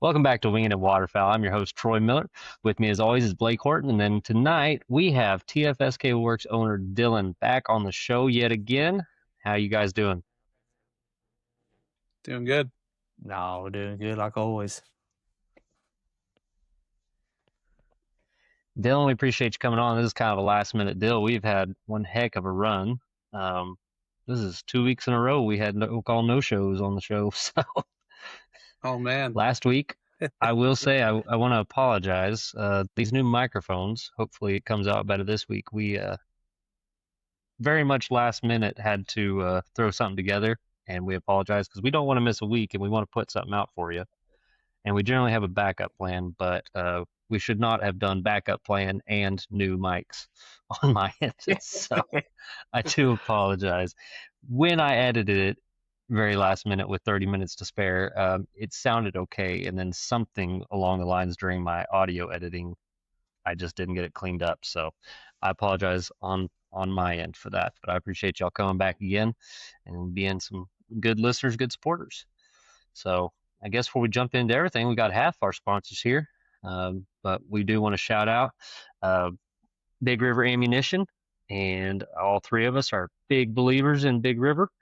Welcome back to Winging It Waterfowl. I'm your host, Troy Miller. With me, as always, is Blake Horton. And then tonight, we have TFS Cable Works owner Dylan back on the show yet again. How you guys doing? Doing good. No, we're doing good like always. Dylan, we appreciate you coming on. This is kind of a last-minute deal. We've had one heck of a run. This is 2 weeks in a row. We had no shows on the show. So, Oh man. last week, I will say I want to apologize. These new microphones, hopefully it comes out better this week. We very much last minute had to throw something together, and we apologize because we don't want to miss a week and we want to put something out for you. And we generally have a backup plan, but we should not have done backup plan and new mics on my end. So I do apologize. When I edited it very last minute with 30 minutes to spare, it sounded okay. And then something along the lines during my audio editing, I just didn't get it cleaned up. So I apologize on my end for that. But I appreciate y'all coming back again and being some good listeners, good supporters. So I guess before we jump into everything, we got half our sponsors here. But we do want to shout out Big River Ammunition, and all three of us are big believers in Big River.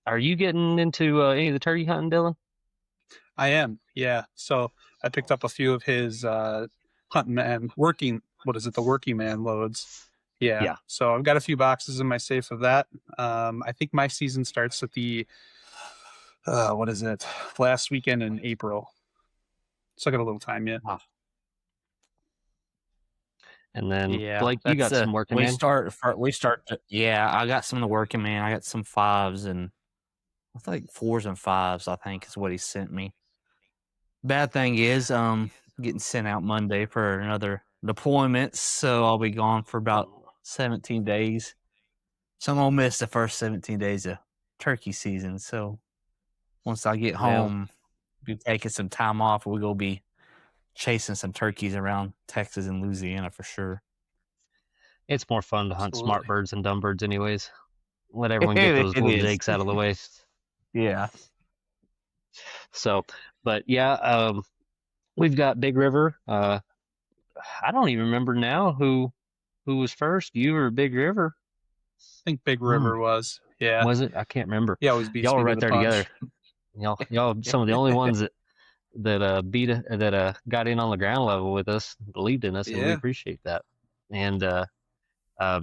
Are you getting into any of the turkey hunting, Dylan? I am, yeah. So I picked up a few of his hunting man the working man loads. Yeah. So I've got a few boxes in my safe of that. I think my season starts at the last weekend in April. So I got a little time yet. Wow. And then Yeah, Blake, you got some working man. I got some of the working man. I got some fives and I think 4s and 5s, I think is what he sent me. Bad thing is, getting sent out Monday for another deployment, so I'll be gone for about 17 days. So I'm gonna miss the first 17 days of turkey season. So once I get home, be taking some time off. We're gonna be chasing some turkeys around Texas and Louisiana for sure. It's more fun to hunt smart birds and dumb birds anyways. Let everyone get those little jakes out of the way. Yeah. So, but yeah, we've got Big River. I don't even remember now who was first, you or Big River. I think Big River was. Yeah. Was it? I can't rember. Yeah, always beats y'all me were to right the there punch. together. Y'all some of the only ones that got in on the ground level with us, believed in us, and we appreciate that. And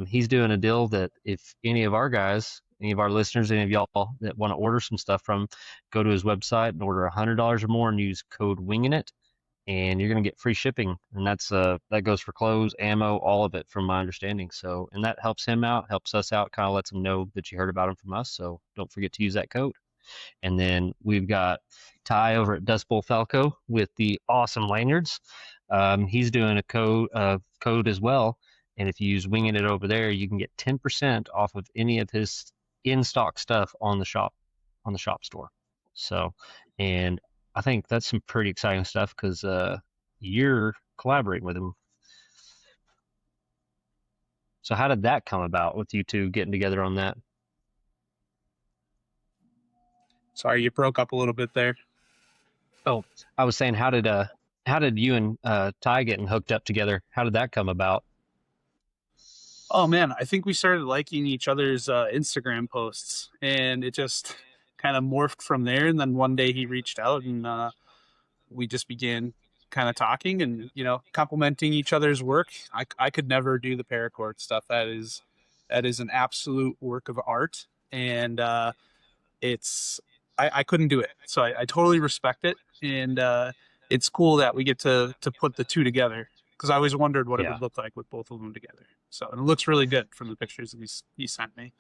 he's doing a deal that if any of our guys, any of our listeners, any of y'all that want to order some stuff from, go to his website and order $100 or more and use code WINGINIT, and you're going to get free shipping. And that goes for clothes, ammo, all of it, from my understanding. So, and that helps him out, helps us out, kind of lets him know that you heard about him from us. So don't forget to use that code. And then we've got Ty over at Dust Bowl Falco with the awesome lanyards. He's doing a code as well. And if you use Winging It over there, you can get 10% off of any of his in-stock stuff on the shop store. So, and I think that's some pretty exciting stuff because you're collaborating with him. So how did that come about with you two getting together on that? Sorry, you broke up a little bit there. Oh, I was saying, how did you and Ty getting hooked up together? How did that come about? Oh man, I think we started liking each other's Instagram posts, and it just kind of morphed from there. And then one day he reached out, and we just began kind of talking and complimenting each other's work. I could never do the paracord stuff. That is an absolute work of art, and I couldn't do it. So I totally respect it, and it's cool that we get to put the two together, because I always wondered what it would look like with both of them together. So, and it looks really good from the pictures that he sent me.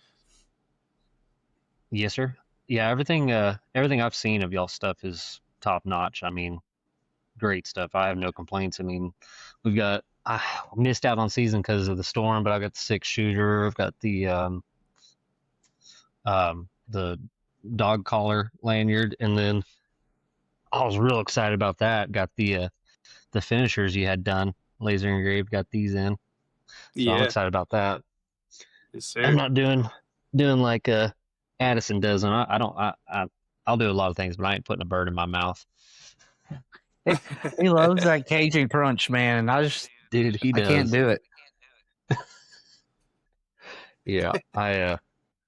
Yes, sir. Yeah, everything I've seen of y'all's stuff is top notch. I mean, great stuff. I have no complaints. I mean, I missed out on season because of the storm, but I got the 6-shooter. I've got the dog collar lanyard, and then I was real excited about that. Got the finishers you had done, laser engraved. Got these in, so I'm excited about that. Yes, sir. I'm not doing like Addison does, and I I'll do a lot of things, but I ain't putting a bird in my mouth. He loves that Cajun crunch, man. And Dude, he I can't does. do it. Yeah,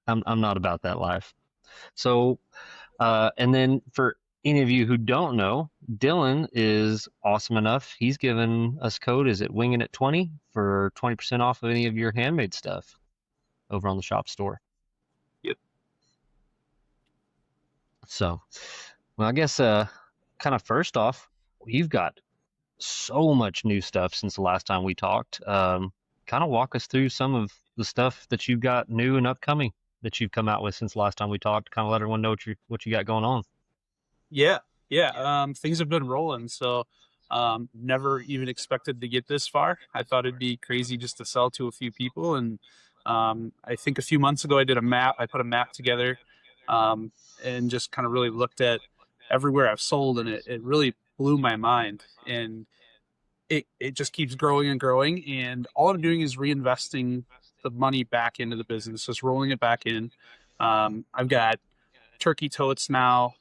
I'm not about that life. So, and then for any of you who don't know, Dylan is awesome enough. He's given us code. Is it Winging It 20 for 20% off of any of your handmade stuff over on the shop store? Yep. So, well, I guess kind of first off, you've got so much new stuff since the last time we talked. Kind of walk us through some of the stuff that you've got new and upcoming that you've come out with since the last time we talked. Kind of let everyone know what you got going on. Yeah, yeah. Things have been rolling, so never even expected to get this far. I thought it'd be crazy just to sell to a few people, and I think a few months ago I did a map. I put a map together, and just kind of really looked at everywhere I've sold, and it really blew my mind. And it just keeps growing and growing, and all I'm doing is reinvesting the money back into the business, just rolling it back in. I've got turkey totes now.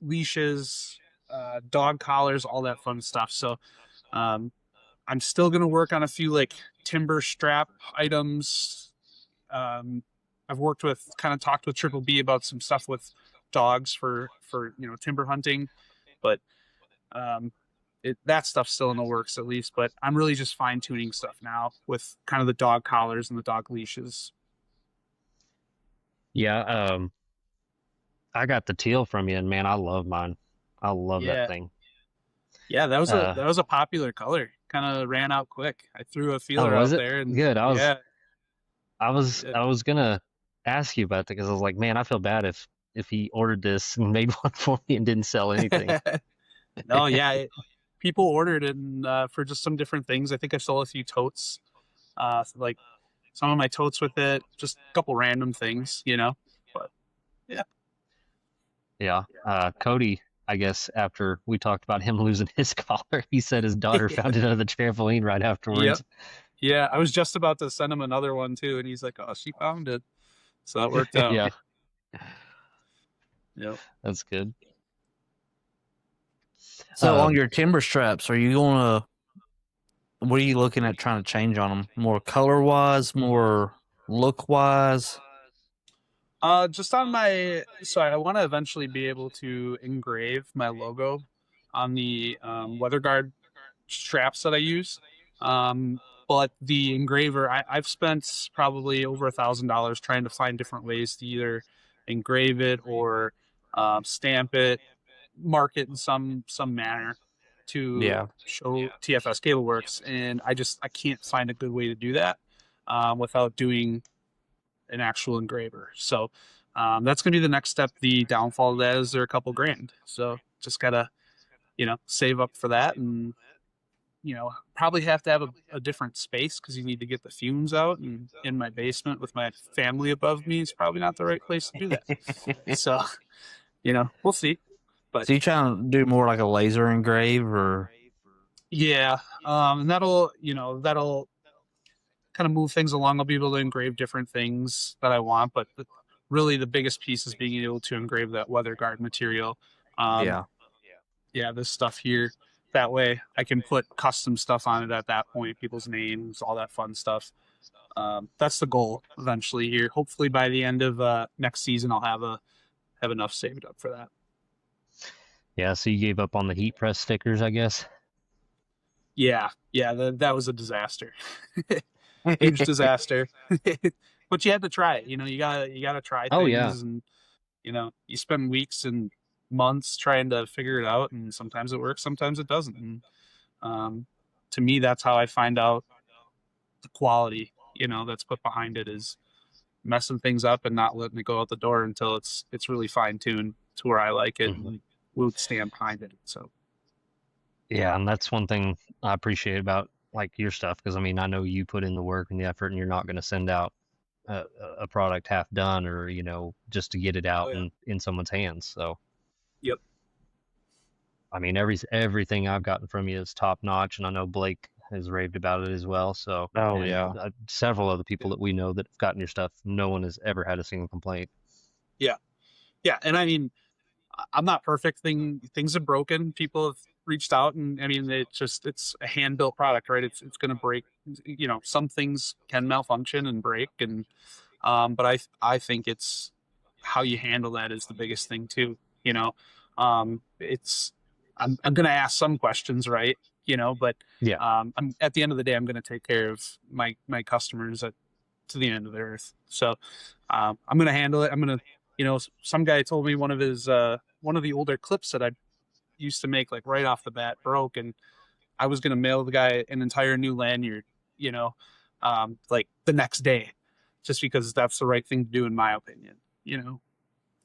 Leashes, dog collars, all that fun stuff. So um, I'm still going to work on a few like timber strap items. I've worked with, kind of talked with Triple B about some stuff with dogs for timber hunting, but um, that stuff's still in the works at least. But I'm really just fine tuning stuff now with kind of the dog collars and the dog leashes. Yeah, I got the teal from you, and man, I love mine. I love that Yeah, thing. yeah, Uh, that was a popular color. Kind of ran out quick. I threw a oh, feeler was out it there, and good? yeah, I was it, I was gonna ask you about that because I was like, man, I feel bad if he ordered this and made one for me and didn't sell anything. no, yeah, people ordered it and, for just some different things. I think I sold a few totes, like some of my totes with it, just a couple random things. But yeah, Yeah. Cody, I guess after we talked about him losing his collar, he said his daughter found it under the trampoline right yep, afterwards. yeah. I was just about to send him another one too, and he's like, "Oh, she found it," so that worked out. Yeah, Yep. that's good. So on Um, your timber straps, are you gonna? What are you looking at trying to change on them? More color wise, more look wise? Just on my, so I want to eventually be able to engrave my logo on the weather guard straps that I use. But the engraver, I've spent probably over $1,000 trying to find different ways to either engrave it or stamp it, mark it in some manner to Yeah. show TFS Cable Works, and I can't find a good way to do that without doing an actual engraver. So that's going to be the next step. The downfall of that is they're a couple grand. So just gotta save up for that, and probably have to have a different space because you need to get the fumes out. And in my basement with my family above me is probably not the right place to do that. So we'll see. But So you trying to do more like a laser engrave or? yeah, and that'll kind of move things along. I'll be able to engrave different things that I want, but really the biggest piece is being able to engrave that weather guard material. Um, Yeah. yeah, this stuff here. That way I can put custom stuff on it at that point, people's names, all that fun stuff. That's the goal eventually here. Hopefully by the end of next season, I'll have enough saved up for that. yeah, so you gave up on the heat press stickers, I guess. Yeah, yeah, that was a disaster. Huge disaster. But you had to try it. You gotta try Oh yeah. things, and you spend weeks and months trying to figure it out, and sometimes it works, sometimes it doesn't. And to me, that's how I find out the quality that's put behind it is messing things up and not letting it go out the door until it's really fine tuned to where I like it Mhm. and will stand behind it. So Yeah, and that's one thing I appreciate about like your stuff because I mean I know you put in the work and the effort, and you're not going to send out a product half done or just to get it oh out yeah, in someone's hands. So yep, I mean everything I've gotten from you is top notch, and I know Blake has raved about it as well. So Oh and yeah. several other people that we know that have gotten your stuff, no one has ever had a single complaint. yeah. Yeah, and I mean, I'm not perfect. Things have broken. People have reached out, and I mean, it's a hand built product, right? It's going to break. You know, some things can malfunction and break, and but I think it's how you handle that is the biggest thing too. You know, it's I'm going to ask some questions, right? You know, but Yeah. I'm at the end of the day, I'm going to take care of my customers to the end of the earth. So I'm going to handle it. I'm going to, you know, some guy told me one of the older clips that I used to make like right off the bat broke, and I was going to mail the guy an entire new lanyard, you know, like the next day, just because that's the right thing to do in my opinion, you know,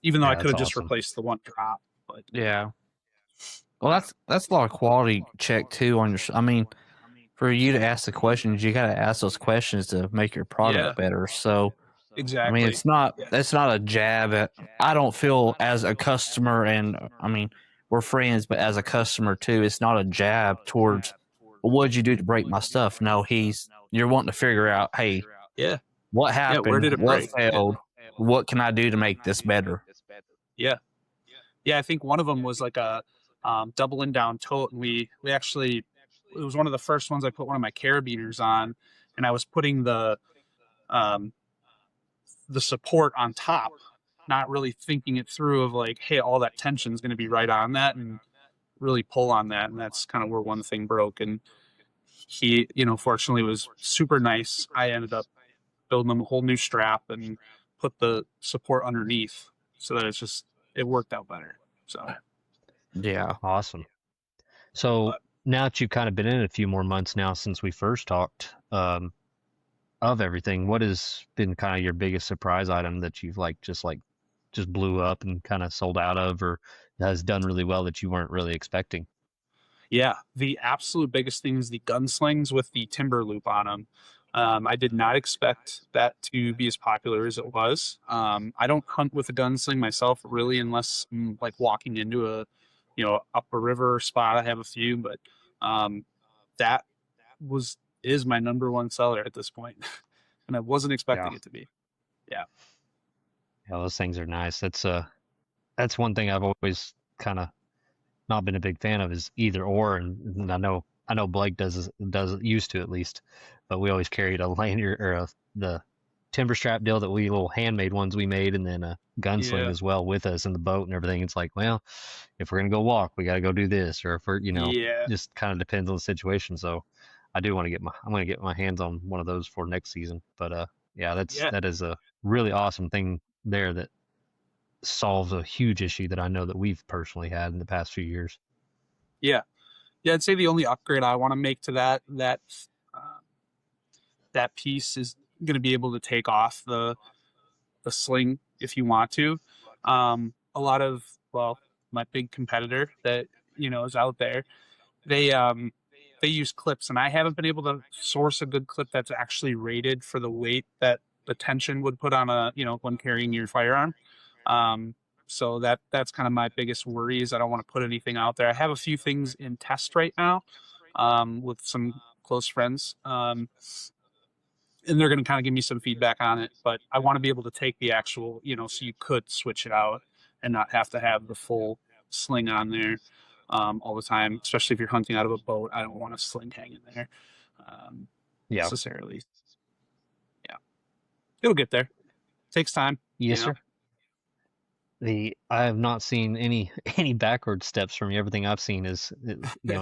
even though I Yeah, could that's have just awesome. replaced the one drop, but Yeah. Well, uh, that's a lot of quality check too on your. I mean, for you to ask the questions, you got to ask those questions to make your yeah, product better. So, I mean, exactly. it's not a jab at. I don't feel as a customer, and I mean, we're friends, but as a customer too, it's not a jab towards. Well, what'd you do to break my stuff? No, you're wanting to figure out, hey, Yeah. what Yeah. Where happened? did it What break? Yeah. failed? What can I do to make this better? Yeah. Yeah, I think one of them was like a doubling down tote, and we actually it was one of the first ones I put one of my carabiners on, and I was putting um, the support on top, not really thinking it through of like, hey, all that tension is going to be right on that, and really pull on that, and that's kind of where one thing broke. And he, you know, fortunately was super nice. I ended up building him a whole new strap and put the support underneath so that it worked out better. So, Yeah. Awesome. So but now that you've kind of been in it a few more months now since we first talked, of everything, what has been kind of your biggest surprise item that you've just blew up and kind of sold out of, or has done really well that you weren't really expecting? yeah, the absolute biggest thing is the gunslings with the timber loop on them. I did not expect that to be as popular as it was. I don't hunt with a gunsling myself really, unless I'm like walking into a, you know, up a river spot. I have a few, but um, that was is my number one seller at this point, and I wasn't Yeah. expecting it to be. Yeah, Yeah, those things are nice. That's one thing I've always kind of not been a big fan of is either or, and I know Blake does used to at least, but we always carried a lanyard or the timber strap deal that we little handmade ones we made, and then a gunsling yeah, as well with us in the boat and everything. It's like, well, if we're gonna go walk, we got to go do this, or if we're yeah, just kind of depends on the situation. So I do want to I'm gonna get my hands on one of those for next season. But yeah, yeah, that is a really awesome thing there that solves a huge issue that I know that we've personally had in the past few years. yeah, yeah. I'd say the only upgrade I want to make to uh, that piece is going to be able to take off the sling if you want to. A lot of well, my big competitor that you know is out there, they um they use clips, and I haven't been able to source a good clip that's actually rated for the weight that the tension would put on a you know when carrying your firearm. Um, so that's kind of my biggest worry is I don't want to put anything out there. I have a few things in test right now with some close friends. And they're going to kind of give me some feedback on it. But I want to be able to take the actual, you know, so you could switch it out and not have to have the full sling on there all the time, especially if you're hunting out of a boat. I don't want a sling hanging there Yeah. necessarily. Yeah, it'll get there. Takes time, you Yes, know. sir. The I have not seen any any backward steps from you. Everything I've seen is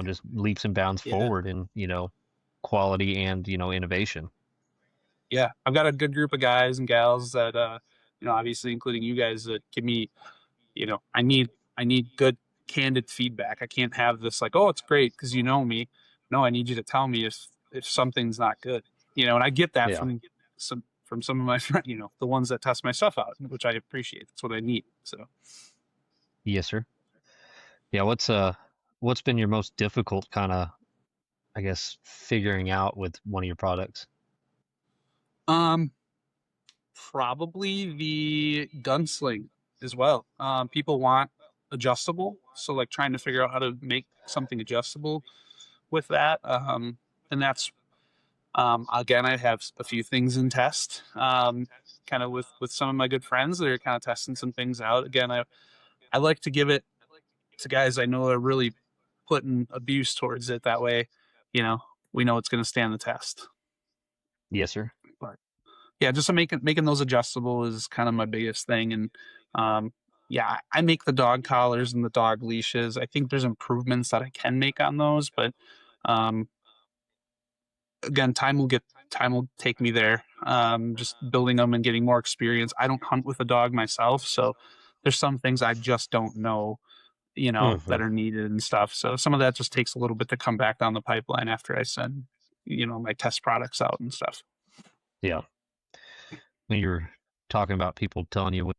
just leaps and bounds Yeah, forward in quality and innovation. yeah. I've got a good group of guys and gals that, you know, obviously including you guys that give me you know I need good candid feedback. I can't have this like oh it's great because you know me. No, I need you to tell me if something's not good, you know. And I get that Yeah. from some of my friends, you know, the ones that test my stuff out, which I appreciate. That's what I need. So Yes, sir. Yeah. What's been your most difficult kind of I guess figuring out with one of your products? um probably the gunsling as well. People want adjustable, so like trying to figure out how to make something adjustable with that. And that's again, I have a few things in test. kind of with some of my good friends that are kind of testing some things out. Again, I like to give it to guys I know are really putting abuse towards it. That way, you know, we know it's going to stand the test. Yes, sir. But yeah, just making those adjustable is kind of my biggest thing. And yeah, I make the dog collars and the dog leashes. I think there's improvements that I can make on those, but um, again, time will take me there. Just building them and getting more experience. I don't hunt with a dog myself, so there's some things I just don't know, that are needed and stuff. So some of that just takes a little bit to come back down the pipeline after I send, my test products out and stuff. Yeah. When you're talking about people telling you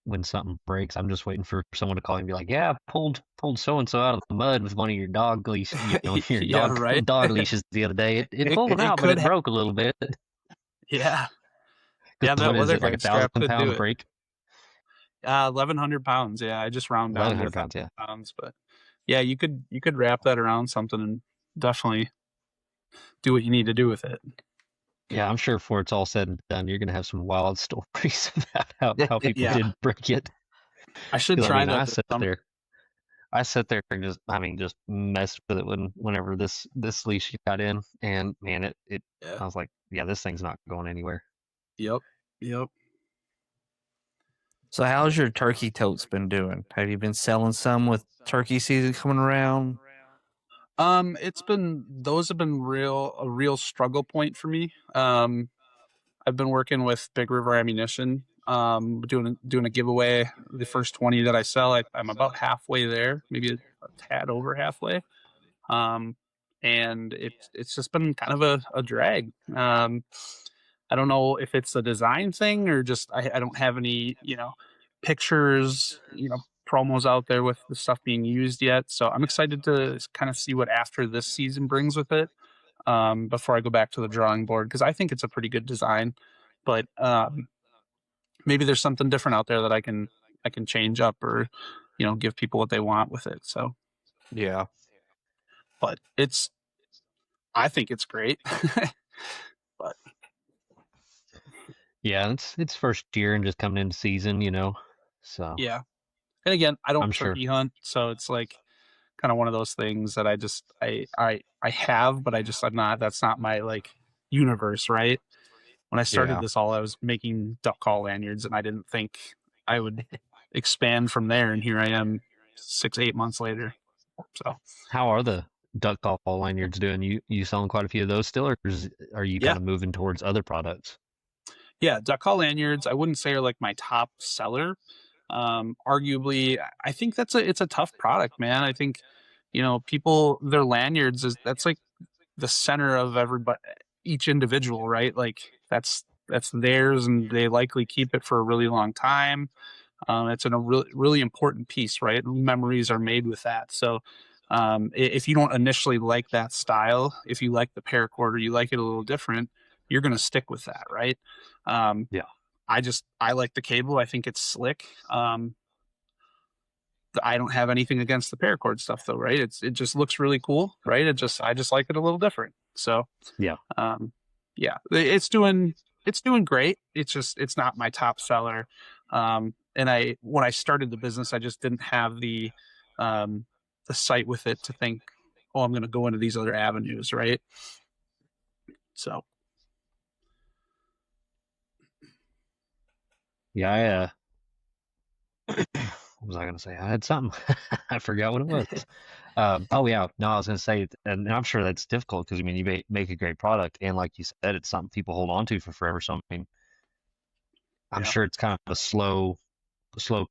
when something breaks, I'm just waiting for someone to call and be like, "Yeah, I pulled so and so out of the mud with one of your dog leash, your Yeah, right. dog leashes the other day. It pulled them It out, but could it broke a little bit." yeah. Because Yeah, that what is weather it, like a guard strap thousand could do pound it. break? 1,100 pounds. Yeah, I just round down Eleven to hundred pounds, yeah. 1,000 pounds, but yeah, you could wrap that around something and definitely do what you need to do with it. Yeah, I'm sure before it's all said and done, you're gonna have some wild stories about how people Yeah, did break it. I should 'Cause, I try mean, that this summer. I sat there and just messed with it whenever this leash got in, and man, Yeah. I was like, yeah, this thing's not going anywhere. Yep. Yep. So how's your turkey totes been doing? Have you been selling some with turkey season coming around? Those have been a real struggle point for me. I've been working with Big River Ammunition, doing a giveaway. The first 20 that I sell, I'm about halfway there, maybe a tad over halfway. Um, and it's just been kind of a drag. I don't know if it's a design thing or just I don't have any, pictures, promos out there with the stuff being used yet. So I'm excited to kind of see what after this season brings with it, before I go back to the drawing board, because I think it's a pretty good design. But maybe there's something different out there that I can change up or, give people what they want with it. So, Yeah. but I think it's great. But Yeah, it's first year and just coming into season. So yeah, and again, I don't I'm sure. turkey hunt, so it's like kind of one of those things that I have, but I'm not. That's not my like universe, right? When I started Yeah. this all, I was making duck call lanyards, and I didn't think I would expand from there. And here I am, 6, 8 months later. So How are the duck call lanyards doing? You selling quite a few of those still, or are you yeah, kind of moving towards other products? yeah, duck call lanyards, I wouldn't say are like my top seller. Arguably, I think it's a tough product, man. I think people, their lanyards that's like the center of everybody, each individual, right? Like that's theirs, and they likely keep it for a really long time. It's a really really important piece, right? Memories are made with that. So if you don't initially like that style, if you like the paracord or you like it a little different, you're going to stick with that, right? Um, Yeah. I like the cable. I think it's slick. I don't have anything against the paracord stuff though, right? It just looks really cool, right? I just like it a little different. So Yeah. yeah, it's doing great. It's not my top seller. And when I started the business, I just didn't have the sight with it to think, oh, I'm going to go into these other avenues, right? So Yeah. What was I gonna say? I had something. I forgot what it was. Oh yeah, no, I was gonna say, and I'm sure that's difficult because I mean you make a great product, and like you said, it's something people hold on to for forever. So I mean, I'm yeah, sure it's kind of a slow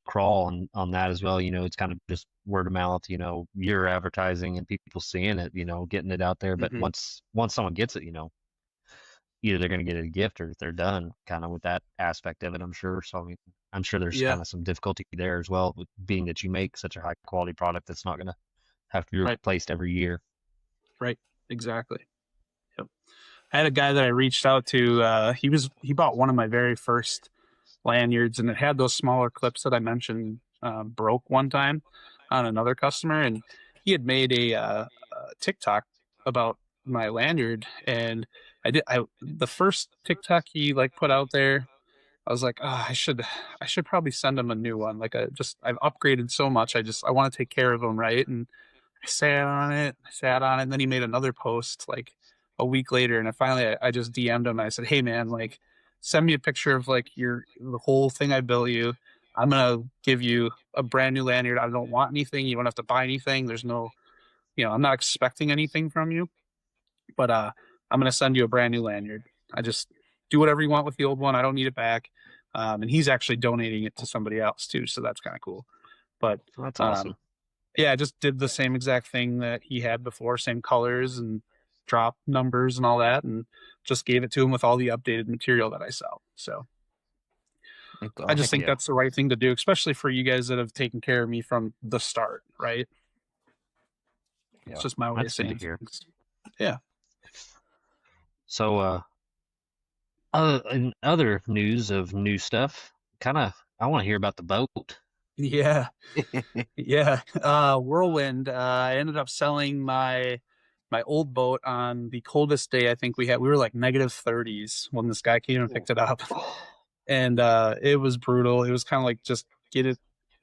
crawl on that as well. It's kind of just word of mouth. Your advertising and people seeing it. Getting it out there. But hmm once someone gets it, either they're going to get a gift or they're done kind of with that aspect of it, I'm sure. So, I mean, I'm sure there's yeah, kind of some difficulty there as well, with being that you make such a high quality product that's not going to have to be right, replaced every year. right, exactly. Yep. I had a guy that I reached out to. He bought one of my very first lanyards, and it had those smaller clips that I mentioned, broke one time on another customer, and he had made a TikTok about my lanyard, and the first TikTok he like put out there. I was like, oh, I should probably send him a new one. Like I've upgraded so much. I want to take care of him, right? And I sat on it, and then he made another post like a week later, and I just DM'd him. And I said, hey man, like send me a picture of like the whole thing I built you. I'm gonna give you a brand new lanyard. I don't want anything. You don't have to buy anything. There's no, I'm not expecting anything from you, but I'm gonna send you a brand new lanyard. I just do whatever you want with the old one. I don't need it back. And he's actually donating it to somebody else too, so that's kind of cool. But That's um, awesome. yeah, I just did the same exact thing that he had before, same colors and drop numbers and all that, and just gave it to him with all the updated material that I sell. So That's I just awesome. think Yeah. that's the right thing to do, especially for you guys that have taken care of me from the start, right? Yeah. It's just my way That's of good to saying hear. things. Yeah. So, in other news of new stuff, I want to hear about the boat. Yeah. Yeah. Whirlwind, I ended up selling my old boat on the coldest day I think we had. We were like negative 30s when this guy came and picked it up. And it was brutal. It was kind of like just get it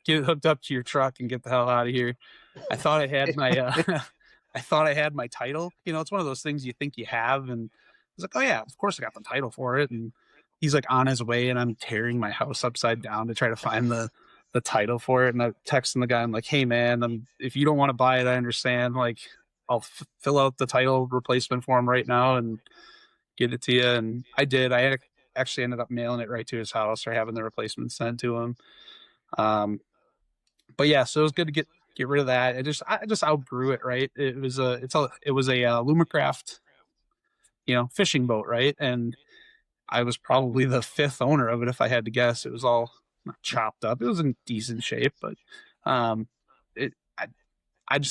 hooked up to your truck and get the hell out of here. I thought I had my I thought I had my title. It's one of those things you think you have, and I was like, oh yeah, of course I got the title for it. And he's like on his way, and I'm tearing my house upside down to try to find the title for it. And I'm texting the guy, I'm like, hey man, if you don't want to buy it, I understand. Like, I'll fill out the title replacement form right now and get it to you. And I did. Actually ended up mailing it right to his house or having the replacement sent to him. But yeah, so it was good to get rid of that. I just outgrew it, right? It was a Lumacraft, fishing boat, right? And I was probably the fifth owner of it, if I had to guess. It was all not chopped up. It was in decent shape, but um, it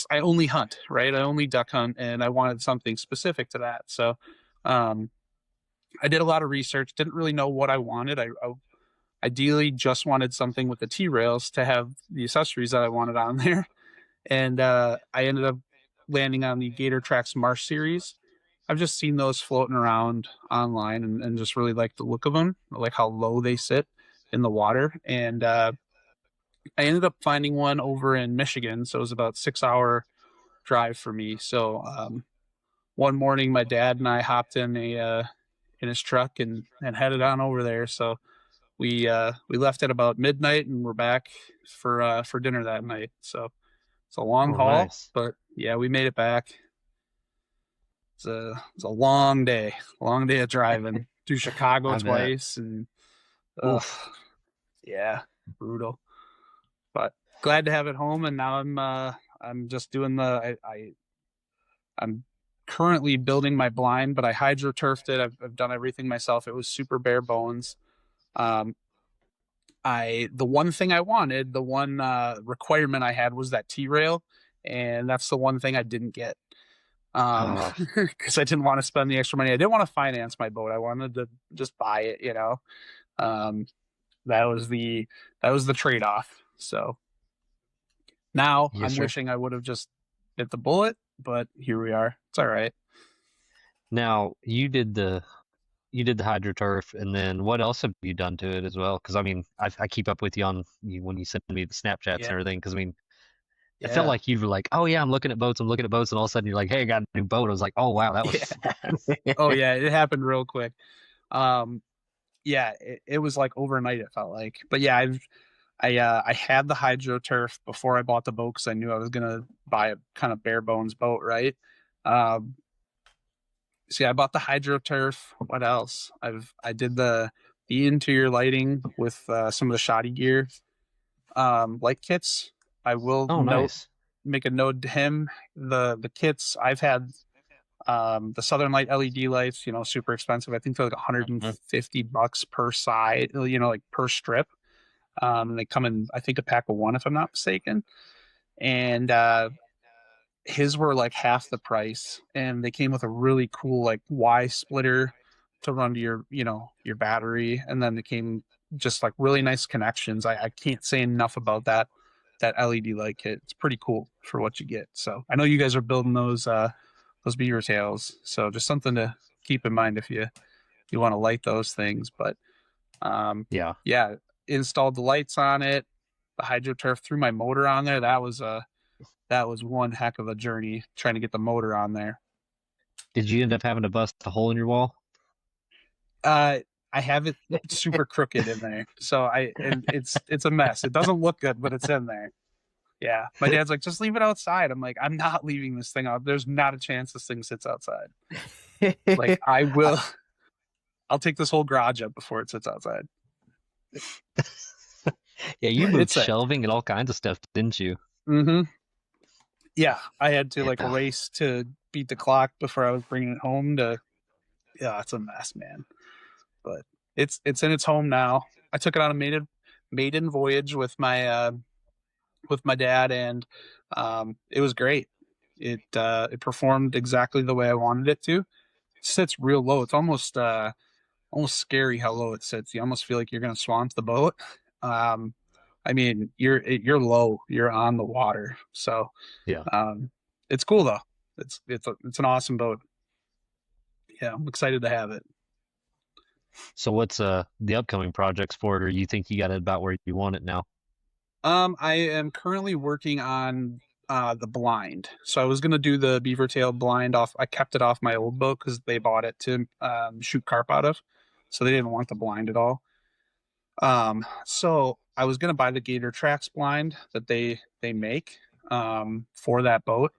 I only hunt, right? I only duck hunt, and I wanted something specific to that. So um, I did a lot of research. Didn't really know what I wanted. I ideally just wanted something with the T rails to have the accessories that I wanted on there. And I ended up landing on the Gator Tracks Marsh series. I've just seen those floating around online and just really like the look of them, like how low they sit in the water. And I ended up finding one over in Michigan, so it was about 6 hour drive for me. So one morning, my dad and I hopped in his truck and headed on over there. So we left at about midnight and we're back for dinner that night. So it's a long Oh, haul, nice. but yeah, we made it back. It's a long day of driving through Chicago I bet. twice, and Oof. yeah, brutal. But glad to have it home, and now I'm just doing I'm currently building my blind, but I hydroturfed it. I've done everything myself. It was super bare bones. Um, the one thing I wanted, the one requirement I had was that T rail, and that's the one thing I didn't get. Oh, Because I didn't want to spend the extra money. I didn't want to finance my boat. I wanted to just buy it. Um, that was the trade off. So now yes, I'm sir. wishing I would have just bit the bullet, but here we are. It's all right. Now you did the hydroturf, and then what else have you done to it as well? Because I mean, I keep up with you on when you send me the Snapchats and Yeah, everything. Because I mean, it felt yeah, like you were like, oh yeah, I'm looking at boats, and all of a sudden you're like, hey, I got a new boat. I was like, oh wow, that was yeah. fast. Oh yeah, it happened real quick. Um, yeah, it was like overnight. It felt like, but yeah, I had the hydroturf before I bought the boat because I knew I was gonna buy a kind of bare bones boat, right? Um, See, I bought the hydroturf. What else? I did the interior lighting with some of the shoddy gear light kits. I will Oh, nice. make a note to him. The kits I've had the Southern Light LED lights, super expensive. I think they're like Mhm. $150 per side, like per strip. They come in, I think, a pack of one, if I'm not mistaken. And his were like half the price, and they came with a really cool like Y splitter to run to your battery, and then they came just like really nice connections. I can't say enough about that LED light kit. It's pretty cool for what you get. So I know you guys are building those beaver tails, so just something to keep in mind if you want to light those things. But Yeah. Yeah, installed the lights on it, the hydroturf, threw my motor on there. That was one heck of a journey trying to get the motor on there. Did you end up having to bust a hole in your wall? I have it super crooked in there, so it's a mess. It doesn't look good, but it's in there. Yeah, my dad's like, just leave it outside. I'm like, I'm not leaving this thing out. There's not a chance this thing sits outside. Like, I will. I'll take this whole garage up before it sits outside. Yeah, you moved It's a. shelving and all kinds of stuff, didn't you? Mm-hmm. Yeah, I had to like Yeah. race to beat the clock before I was bringing it home to. Yeah, it's a mess, man. But it's in its home now. I took it on a maiden voyage with my dad, and it was great. It performed exactly the way I wanted it to. It sits real low. It's almost scary how low it sits. You almost feel like you're gonna swamp the boat. Um, I mean, you're low. You're on the water, so Yeah. it's cool though. It's an awesome boat. Yeah, I'm excited to have it. So what's the upcoming projects for it, or you think you got it about where you want it now? I am currently working on the blind. So I was gonna do the beaver tail blind off. I kept it off my old boat because they bought it to shoot carp out of, so they didn't want the blind at all. So I was gonna buy the Gator Tracks blind that they make for that boat,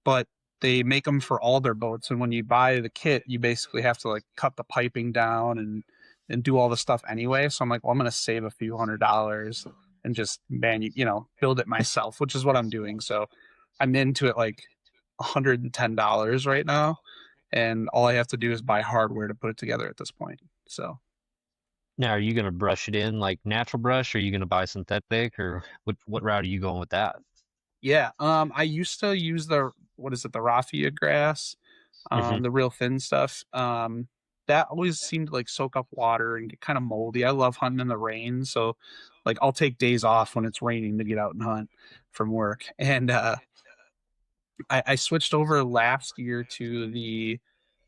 but they make them for all their boats. And when you buy the kit, you basically have to like cut the piping down and do all the stuff anyway. So I'm like, well, I'm gonna save a few $100s and just build it myself, which is what I'm doing. So I'm into it like $110 right now, and all I have to do is buy hardware to put it together at this point. So Now, are you going to brush it in like natural brush, or are you going to buy synthetic, or what route are you going with that? yeah, I used to use the what is it, the raffia grass, Hmm. the real thin stuff. That always seemed to like soak up water and get kind of moldy. I love hunting in the rain, so like I'll take days off when it's raining to get out and hunt from work. And I switched over last year to the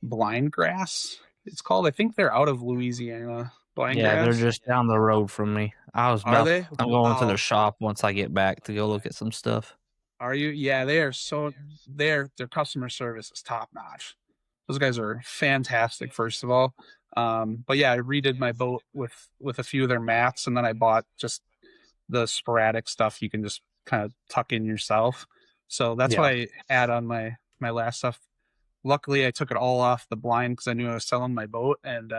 blind grass. It's called. I think they're out of Louisiana. Blind Yeah, they're grass. just down the road from me. Are they? I'm going to the Oh, shop once I get back to go look at some stuff. are you? Yeah, they are so. Their customer service is top notch. Those guys are fantastic, first of all. But yeah, I redid my boat with a few of their mats, and then I bought just the sporadic stuff you can just kind of tuck in yourself. So that's what Yeah. I add on my last stuff. Luckily, I took it all off the blind because I knew I was selling my boat, and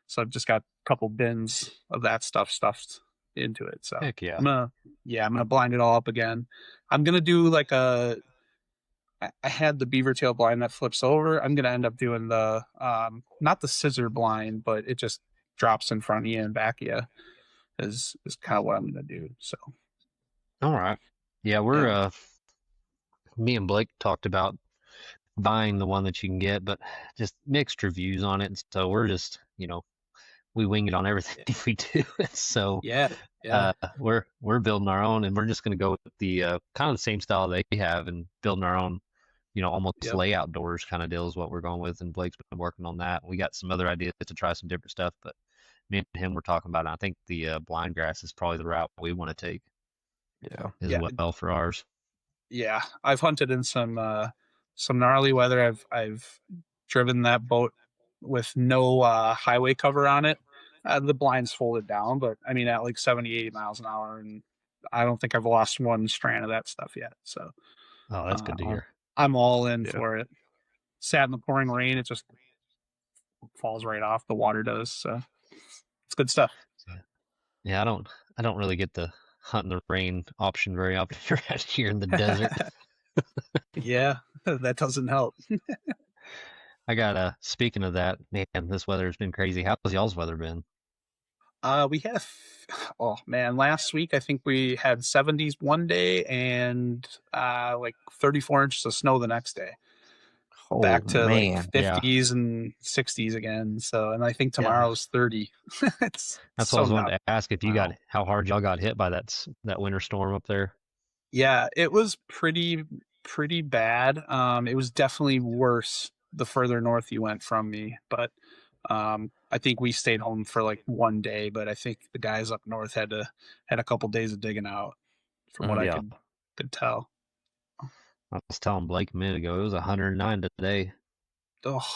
so I've just got a couple bins of that stuff stuffed into it. So Heck yeah. I'm gonna blind it all up again. I'm gonna do like I had the beaver tail blind that flips over. I'm gonna end up doing the not the scissor blind, but it just drops in front of you and back of you is kind of what I'm gonna do. So All right. Yeah, we're yeah, me and Blake talked about buying the one that you can get, but just mixed reviews on it. And so we're just, we wing it on everything we do. So yeah, yeah, we're building our own, and we're just going to go with the kind of the same style they have and building our own, almost yep, layout doors kind of deal is what we're going with. And Blake's been working on that. We got some other ideas to try some different stuff, but me and him were talking about it. I think the blind grass is probably the route we want to take Yeah. as yeah, well for ours. yeah. I've hunted in some gnarly weather. I've driven that boat with no highway cover on it. The blind's folded down, but I mean at like 70, 80 miles an hour, and I don't think I've lost one strand of that stuff yet. So Oh, that's good to uh, hear. I'm all in Yeah. for it. Sat in the pouring rain, it just falls right off. The water does. So it's good stuff. Yeah, I don't really get the hunt in the rain option very often right here in the desert. Yeah, that doesn't help. I got speaking of that, man, this weather has been crazy. How's y'all's weather been? We had oh man, last week I think we had 70s one day and like 34 inches of snow the next day. Oh Back to like man. Yeah. 50s and 60s again. So, and I think Yeah. tomorrow's 30. It's That's what I so was wanting nuts. to ask if you got Wow. how hard y'all got hit by that winter storm up there. Yeah, it was pretty bad. It was definitely worse the further north you went from me, but I think we stayed home for like one day, but I think the guys up north had a couple days of digging out, from what I Yeah. could tell. I was telling Blake a minute ago, it was 109 today. Oh,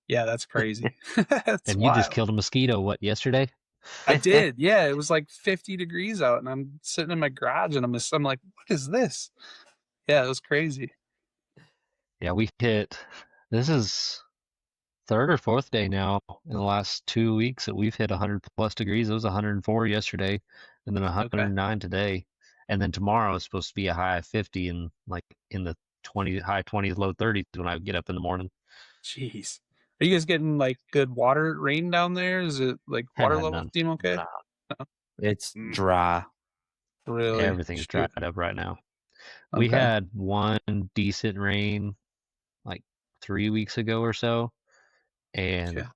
yeah, that's crazy. That's And you just wild. killed a mosquito, what, yesterday? I did. Yeah, it was like 50 degrees out, and I'm sitting in my garage, and I'm like, what is this? Yeah, it was crazy. Yeah, this is third or fourth day now in the last 2 weeks that we've hit 100 plus degrees. It was 104 yesterday, and then Okay. 109 today. And then tomorrow is supposed to be a high of 50 and like in the high 20s, low 30s when I get up in the morning. Jeez. Are you guys getting like good water rain down there? Is it like water levels None. seem okay? Nah, No. it's Mm, dry. really? Everything's dried Shoot. up right now. We Okay. had one decent rain like 3 weeks ago or so. And Okay.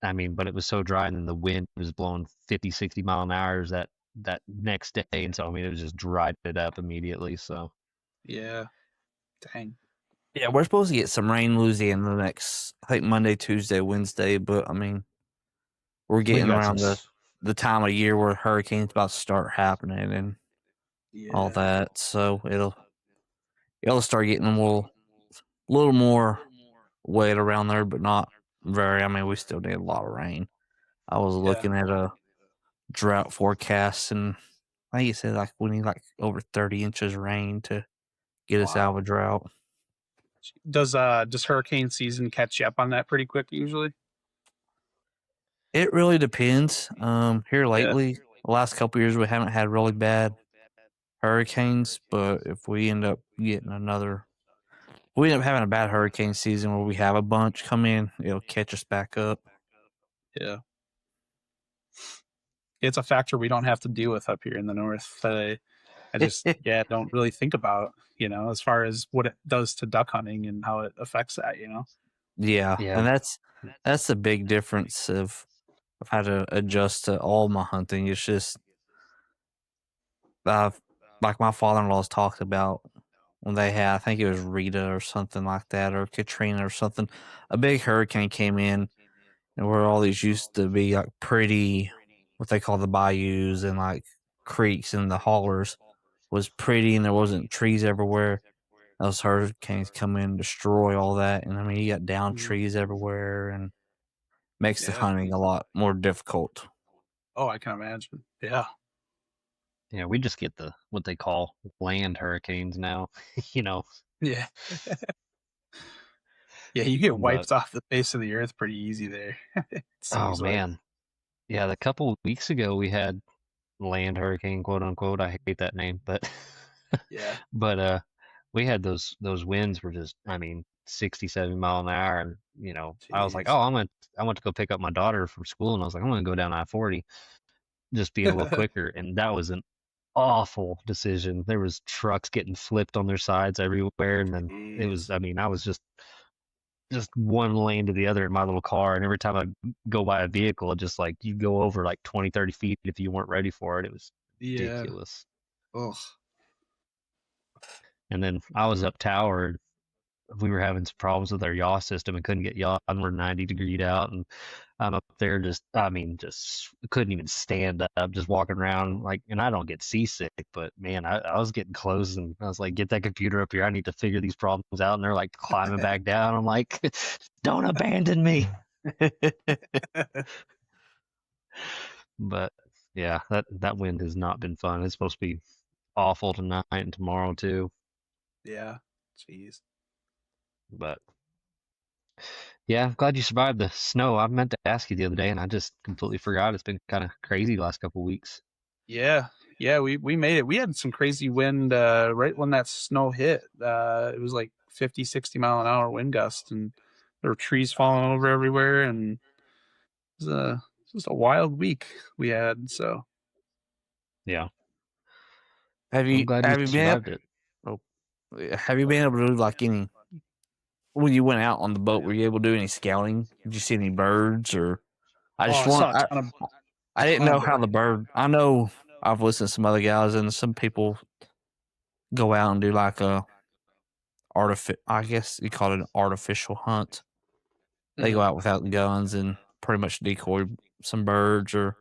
I mean, but it was so dry and then the wind was blowing 50, 60 mile an hour that next day. And so, I mean, it was just dried it up immediately. So, Yeah. Dang. Yeah, we're supposed to get some rain in Louisiana the next, I think Monday, Tuesday, Wednesday. But I mean, we're we getting got some, around the time of year where hurricanes about to start happening and all Yeah. that. So it'll start getting a little more wet around there, but not very. I mean, we still need a lot of rain. I was Yeah. looking at a drought forecast, and I think it said like we need like over 30 inches of rain to get us out of Wow. a drought. Does hurricane season catch you up on that pretty quick usually? It really depends. Here Yeah. lately, the last couple years, we haven't had really bad hurricanes, but if we end up we end up having a bad hurricane season where we have a bunch come in, it'll catch us back up. Yeah. It's a factor we don't have to deal with up here in the north. I just don't really think about, as far as what it does to duck hunting and how it affects that. Yeah, yeah, and that's the big difference of how to adjust to all my hunting. It's just uh, like my father-in-law's talked about when they had, I think it was Rita or something like that, or Katrina or something. A big hurricane came in, and where all these used to be like pretty, what they call the bayous and like creeks and the hollers was pretty, and there wasn't trees everywhere. Those hurricanes come in and destroy all that, and I mean you got down Mhm. trees everywhere, and makes the Yeah. hunting a lot more difficult. Oh, I can imagine. Yeah. yeah, we just get what they call land hurricanes now, you know, Yeah. Yeah, you get but wiped off the face of the earth pretty easy there. It oh seems like. man. Yeah, the couple of weeks ago we had land hurricane, quote unquote. I hate that name, but Yeah. but we had those winds were just, I mean, 60, 70 mile an hour, and I was like, Jeez. oh, I went to go pick up my daughter from school, and I was like, I'm gonna go down I-40, just be a little quicker, and that was an awful decision. There was trucks getting flipped on their sides everywhere, and then it was, Jeez. I mean, I was just one lane to the other in my little car, and every time I go by a vehicle, it just like you go over like 20, 30 feet if you weren't ready for it. It was Yeah. ridiculous. Ugh. And then I was up tower. We were having some problems with our yaw system and couldn't get yaw, and we're 90 degreed out, and I'm up there just, I mean, just couldn't even stand up, just walking around like, and I don't get seasick, but man, I was getting close, and I was like, get that computer up here. I need to figure these problems out. And they're like climbing back down. I'm like, don't abandon me. But yeah, that wind has not been fun. It's supposed to be awful tonight and tomorrow too. Yeah. Jeez. But yeah, I'm glad you survived the snow. I meant to ask you the other day, and I just completely forgot. It's been kind of crazy the last couple of weeks. Yeah. Yeah, we made it. We had some crazy wind right when that snow hit. It was like 50, 60 mile an hour wind gust, and there were trees falling over everywhere, and it was just a wild week we had. So Yeah, Have I'm you glad you have you been able, survived it. oh, have you been able to do like any when you went out on the boat? Were you able to do any scouting? Did you see any birds or? I oh, just I want saw a ton of I didn't ton of know how birds. the bird. I know I've listened to some other guys, and some people go out and do like a I guess you call it an artificial hunt, They go out without guns and pretty much decoy some birds or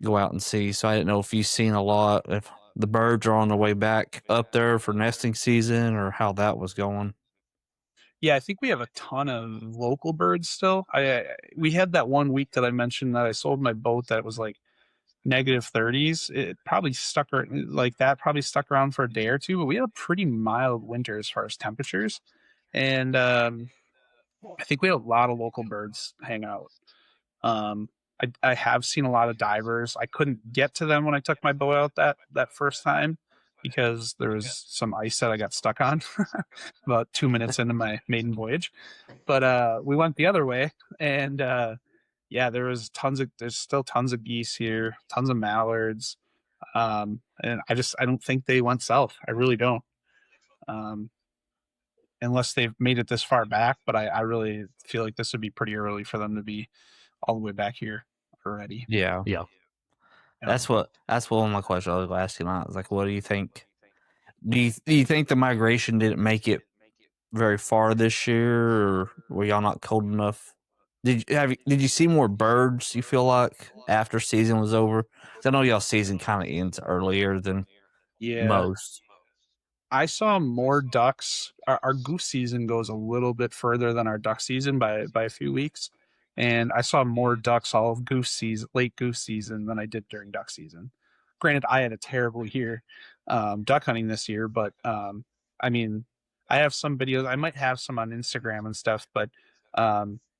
go out and see. So I didn't know if you've seen a lot, if the birds are on their way back up there for nesting season or how that was going. Yeah, I think we have a ton of local birds still. We had that one week that I mentioned that I sold my boat that was like -30s. It probably stuck like that, probably stuck around for a day or two, but we had a pretty mild winter as far as temperatures. And I think we had a lot of local birds hang out. Um, I have seen a lot of divers. I couldn't get to them when I took my boat out that first time because there was some ice that I got stuck on about 2 minutes into my maiden voyage. But we went the other way, and yeah, there's still tons of geese here, tons of mallards, and I don't think they went south. I really don't, um, unless they've made it this far back. But I really feel like this would be pretty early for them to be all the way back here already. Yeah. Yeah. That's one of my questions I was going to ask you. I was like, what do you think? Do you think the migration didn't make it very far this year, or were y'all not cold enough? Did you see more birds? You feel like after season was over? 'Cause I know y'all season kind of ends earlier than Yeah, most. I saw more ducks. Our goose season goes a little bit further than our duck season by a few weeks, and I saw more ducks all of goose season, late goose season, than I did during duck season. Granted, I had a terrible year duck hunting this year, but I mean, I have some videos. I might have some on Instagram and stuff, but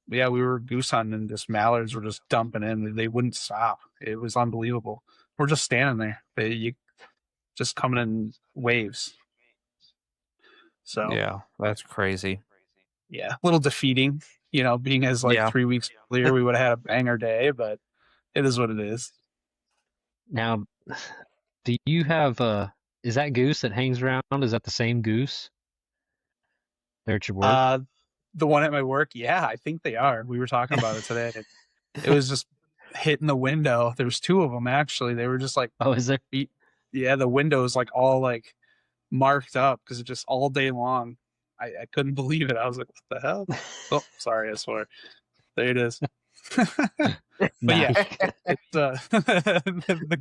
yeah, we were goose hunting and just mallards were just dumping in. They wouldn't stop. It was unbelievable. We're just standing there. You just coming in waves. So Yeah, that's crazy. yeah, a little defeating, being as like Yeah. 3 weeks earlier, we would have had a banger day, but it is what it is. Now, do you have is that goose that hangs around? Is that the same goose there at your work? The one at my work, yeah, I think they are. We were talking about it today. It was just hitting the window. There was two of them actually. They were just like, Oh, is there? yeah, the windows like all like marked up because it just all day long. I couldn't believe it. I was like, what the hell? Oh, sorry, I swore. There it is. But yeah, it's the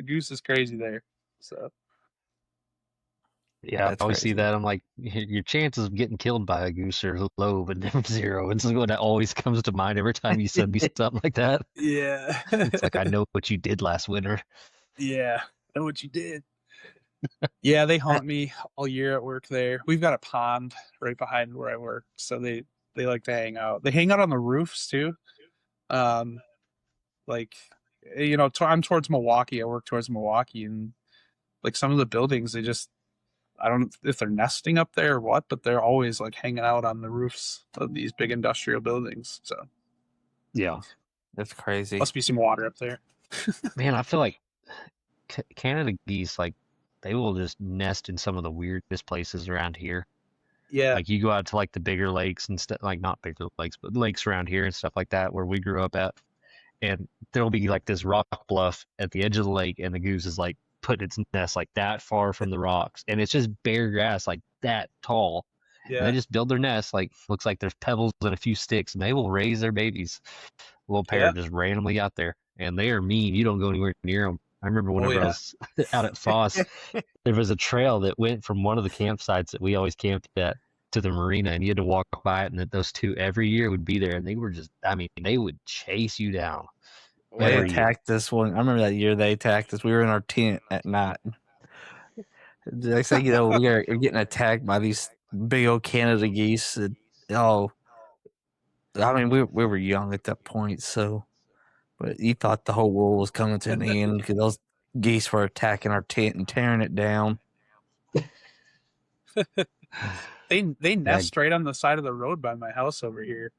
goose is crazy there. So Yeah, I That's always see crazy. that. I'm like, your chances of getting killed by a goose are low, but never zero. It's what always comes to mind every time you send me something like that. yeah, It's like I know what you did last winter. yeah, I know what you did. Yeah, they haunt me all year at work there. We've got a pond right behind where I work, so they like to hang out. They hang out on the roofs too. Um, like I'm towards Milwaukee. I work towards Milwaukee, and like some of the buildings, I don't know if they're nesting up there or what, but they're always like hanging out on the roofs of these big industrial buildings. So Yeah. That's crazy. must be some water up there. Man, I feel like Canada geese, like, they will just nest in some of the weirdest places around here. Yeah, Like, you go out to, like, the bigger lakes and stuff, like, not bigger lakes, but lakes around here and stuff like that, where we grew up at. And there'll be, like, this rock bluff at the edge of the lake, and the goose is, like, putting its nest, like, that far from the rocks. And it's just bare grass, like, that tall. And they yeah, just build their nest, like, looks like there's pebbles and a few sticks, and they will raise their babies. Little pair yeah. just randomly out there. And they are mean. You don't go anywhere near them. I remember Oh whenever I yeah, was out at Foss, there was a trail that went from one of the campsites that we always camped at to the marina, and you had to walk by it, and those two every year would be there, and they were just, I mean, they would chase you down They every year. attacked us one. I remember that year they attacked us. We were in our tent at night. The next thing you know, we're getting attacked by these big old Canada geese. Oh, I mean, we were young at that point, so but you thought the whole world was coming to an end because those geese were attacking our tent and tearing it down. they Yeah, nest right on the side of the road by my house over here.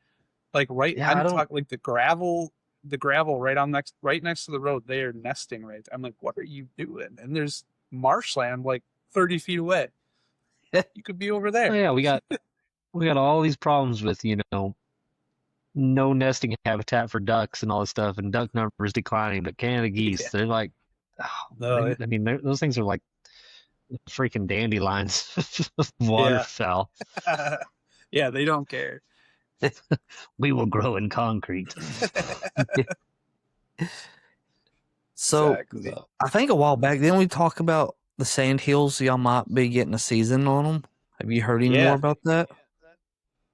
Like right, yeah, I I'm don't. talking like the gravel right next to the road. They are nesting right. I'm like, what are you doing? And there's marshland like 30 feet away. You could be over Oh there. yeah, we got all these problems with no nesting habitat for ducks and all this stuff, and duck numbers declining. But Canada Yeah. geese, they're like, oh, No. I mean, those things are like freaking dandelions, Yeah. waterfowl. Yeah. They don't care. We will grow in concrete. So Exactly. I think a while back, didn't we talk about the sand hills? Y'all might be getting a season on them. Have you heard any more Yeah. about that?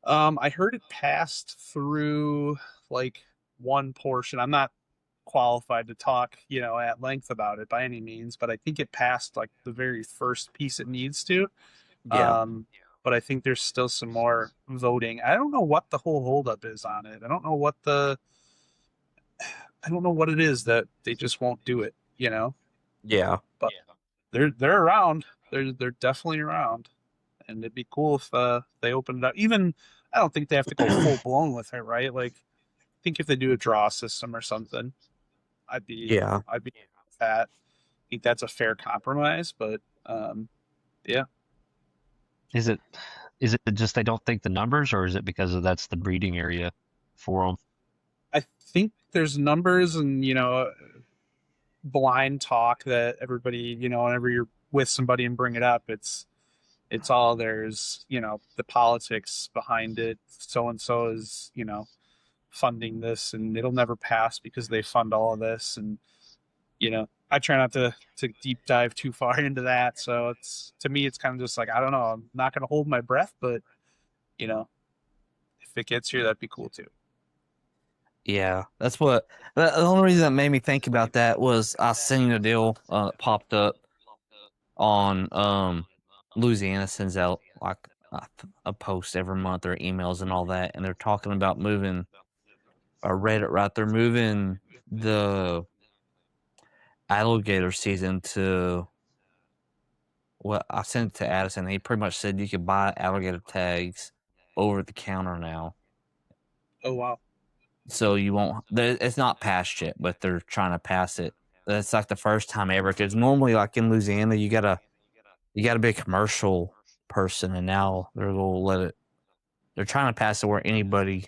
I heard it passed through like one portion. I'm not qualified to talk, at length about it by any means, but I think it passed like the very first piece it needs to. Yeah. But I think there's still some more voting. I don't know what the whole holdup is on it. I don't know what it is that they just won't do it, Yeah. But they're around. They're definitely around. And it'd be cool if they opened it up. Even I don't think they have to go full blown with it, right? Like I think if they do a draw system or something, Yeah. I'd be that. I think that's a fair compromise, but yeah. Is it just they don't think the numbers, or is it because that's the breeding area for them? I think there's numbers and blind talk that everybody, whenever you're with somebody and bring it up, it's all there's the politics behind it. So and so is funding this, and it'll never pass because they fund all of this, and I try not to deep dive too far into that. So it's to me, it's kind of just like I don't know. I'm not going to hold my breath, but you know, if it gets here, that'd be cool too. Yeah, that's what. The only reason that made me think about that was I seen a deal popped up on Louisiana sends out like a post every month or emails and all that, and they're talking about moving. I read it right. They're moving the alligator season to. Well, I sent it to Addison. He pretty much said you could buy alligator tags over the counter now. Oh wow. So you won't. It's not passed yet, but they're trying to pass it. That's like the first time ever. Because normally, like in Louisiana, you gotta be a commercial person, and now they're gonna let it. They're trying to pass it where anybody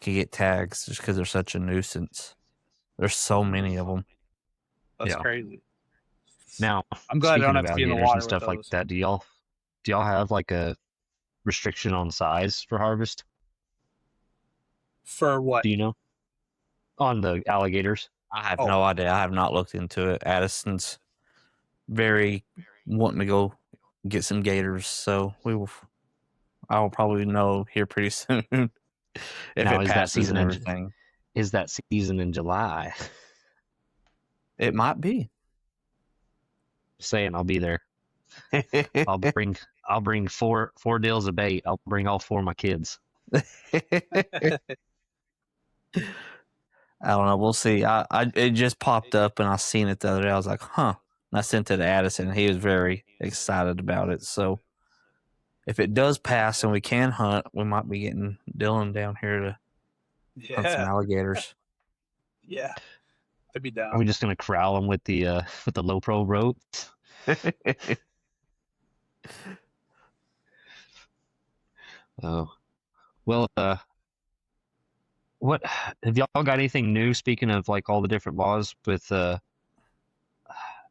can get tags, just because they're such a nuisance. There's so many of them. That's Yeah. crazy. Now, I'm glad I don't speaking of have to be in the alligators and water with stuff like those. that, do y'all have like a restriction on size for harvest? For what? Do you know? On the alligators? I have Oh, no idea. I have not looked into it. Addison's very wanting to go get some gators, so I will probably know here pretty soon if Now, it passes and everything. is that season in July? It might be. Just saying, I'll be there. I'll bring four deals of bait. I'll bring all four of my kids. I don't know. We'll see. It just popped up and I seen it the other day. I was like, huh. And I sent it to Addison. He was very excited about it. So if it does pass and we can hunt, we might be getting Dylan down here to hunt some yeah, alligators. yeah. I'd be Are we down. just gonna corral them with the low pro rope? Oh, well, what have y'all got anything new? Speaking of like all the different laws with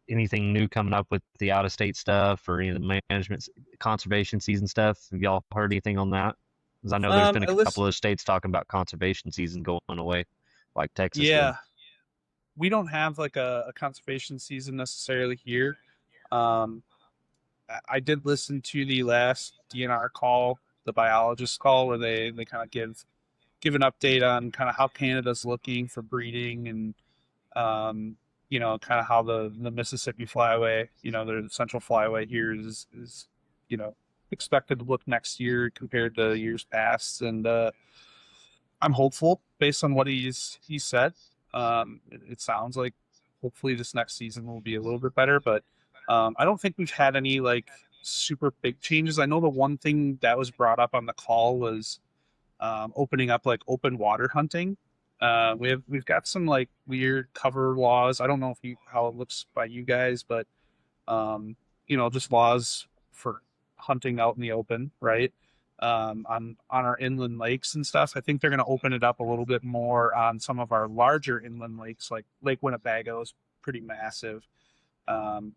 anything new coming up with the out of state stuff or any of the management conservation season stuff? Have y'all heard anything on that? Because I know there's been a I listen. couple of states talking about conservation season going away, like Texas did. Yeah, we don't have like a conservation season necessarily here. Um, I did listen to the last DNR call, the biologist call, where they kind of give an update on kind of how Canada's looking for breeding and kind of how the Mississippi Flyway, the Central Flyway here is expected to look next year compared to years past, and I'm hopeful based on what he said. It sounds like hopefully this next season will be a little bit better, but I don't think we've had any like super big changes. I know the one thing that was brought up on the call was opening up like open water hunting. We've got some like weird cover laws. I don't know how it looks by you guys, but just laws for hunting out in the open, right? On our inland lakes and stuff. I think they're going to open it up a little bit more on some of our larger inland lakes, like Lake Winnebago is pretty massive. Um,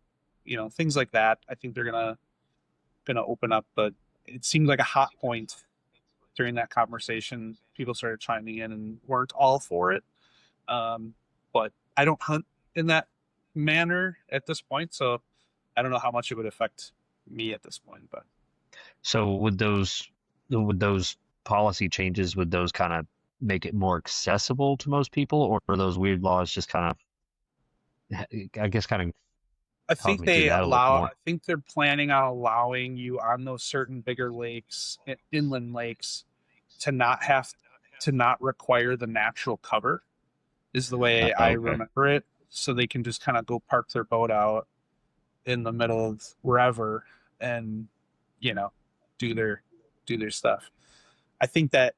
things like that. I think they're gonna open up, but it seemed like a hot point during that conversation, people started chiming in and weren't all for it. But I don't hunt in that manner at this point, so I don't know how much it would affect me at this point. But So would those policy changes, would those kind of make it more accessible to most people, or are those weird laws just kind of, I guess, kind of I talk think me through they that a little allow. I more? think they're planning on allowing you on those certain bigger lakes, inland lakes, to not require the natural cover. Is the way I Okay, remember it. So they can just kind of go park their boat out in the middle of wherever and you know do their stuff. I think that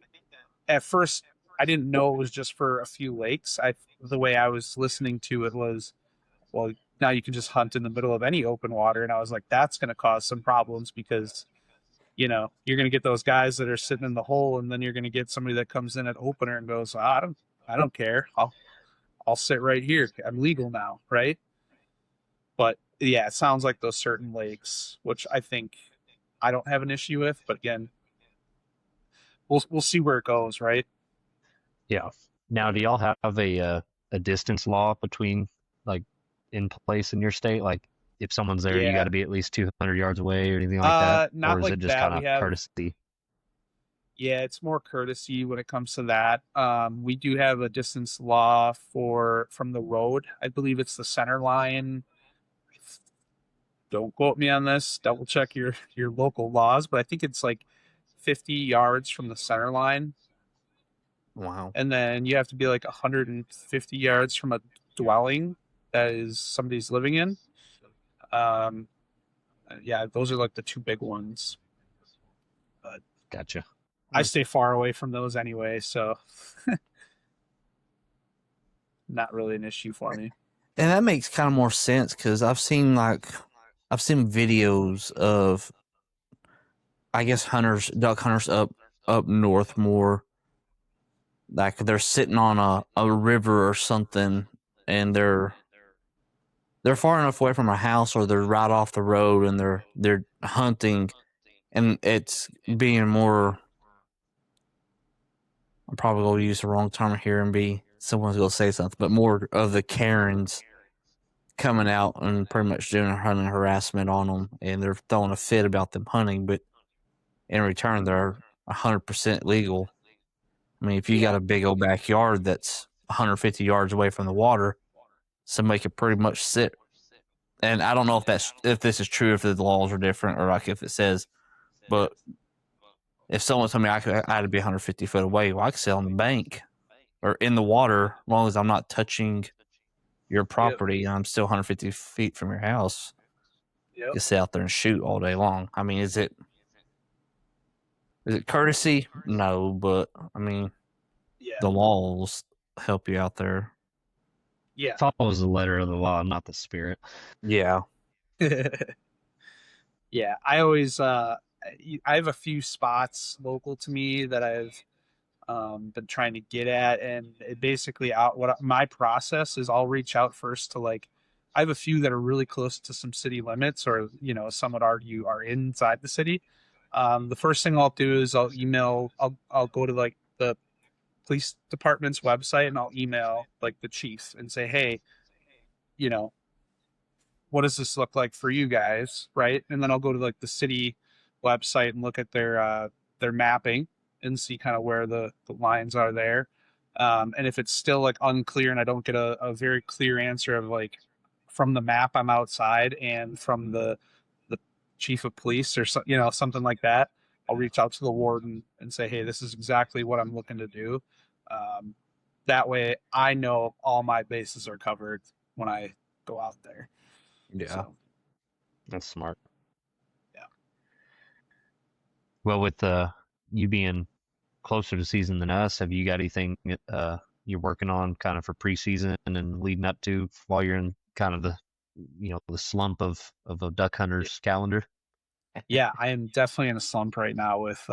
at first I didn't know it was just for a few lakes. The way I was listening to it was, well, now you can just hunt in the middle of any open water, and I was like, that's going to cause some problems because you're going to get those guys that are sitting in the hole, and then you're going to get somebody that comes in at opener and goes, I don't care. I'll sit right here. I'm legal now, right? But yeah, it sounds like those certain lakes, which I think I don't have an issue with. But again, we'll see where it goes, right? yeah. Now, do y'all have a distance law between, like, in place in your state? Like, if someone's there, you got Yeah. to be at least 200 yards away or anything like that, or Not is like it just that. kind of courtesy? Yeah, it's more courtesy when it comes to that. We do have a distance law from the road. I believe it's the center line. Don't quote me on this. Double check your local laws, but I think it's like 50 yards from the center line, Wow. and then you have to be like 150 yards from a dwelling that is somebody's living in. Um, yeah, those are like the two big ones. But Gotcha. I stay far away from those anyway, so not really an issue for me. And that makes kind of more sense because I've seen videos of, I guess, duck hunters up north more. Like they're sitting on a river or something, and they're far enough away from a house, or they're right off the road, and they're hunting, and it's being more. I'm probably going to use the wrong term here and be someone's going to say something, but more of the Karens coming out and pretty much doing hunting harassment on them, and they're throwing a fit about them hunting, but in return, they're 100% legal. I mean, if you got a big old backyard that's 150 yards away from the water, somebody could pretty much sit. And I don't know if this is true, if the laws are different, or like if it says, but if someone told me I had to be 150 foot away, well, I could sit on the bank or in the water as long as I'm not touching your property and I'm still 150 feet from your house. Yep. You sit out there and shoot all day long. I mean, is it courtesy? No, but I mean, the laws help you out there. Yeah. Follows the letter of the law, not the spirit. Yeah. Yeah, I always I have a few spots local to me that I've been trying to get at, and it basically my process is I'll reach out first to, like, I have a few that are really close to some city limits, or some would argue are inside the city. The first thing I'll do is I'll go to, like, the police department's website, and I'll email, like, the chief and say, hey, you know what does this look like for you guys, right? And then I'll go to, like, the city website and look at their mapping and see kind of where the lines are there. And if it's still, like, unclear and I don't get a very clear answer of, like, from the map I'm outside and from the chief of police or something like that, I'll reach out to the warden and say, hey, this is exactly what I'm looking to do. Um, that way I know all my bases are covered when I go out there. Yeah. So, That's smart. yeah. Well, with you being closer to season than us, have you got anything you're working on kind of for preseason and leading up to while you're in kind of the slump of a duck hunter's calendar? Yeah, I am definitely in a slump right now with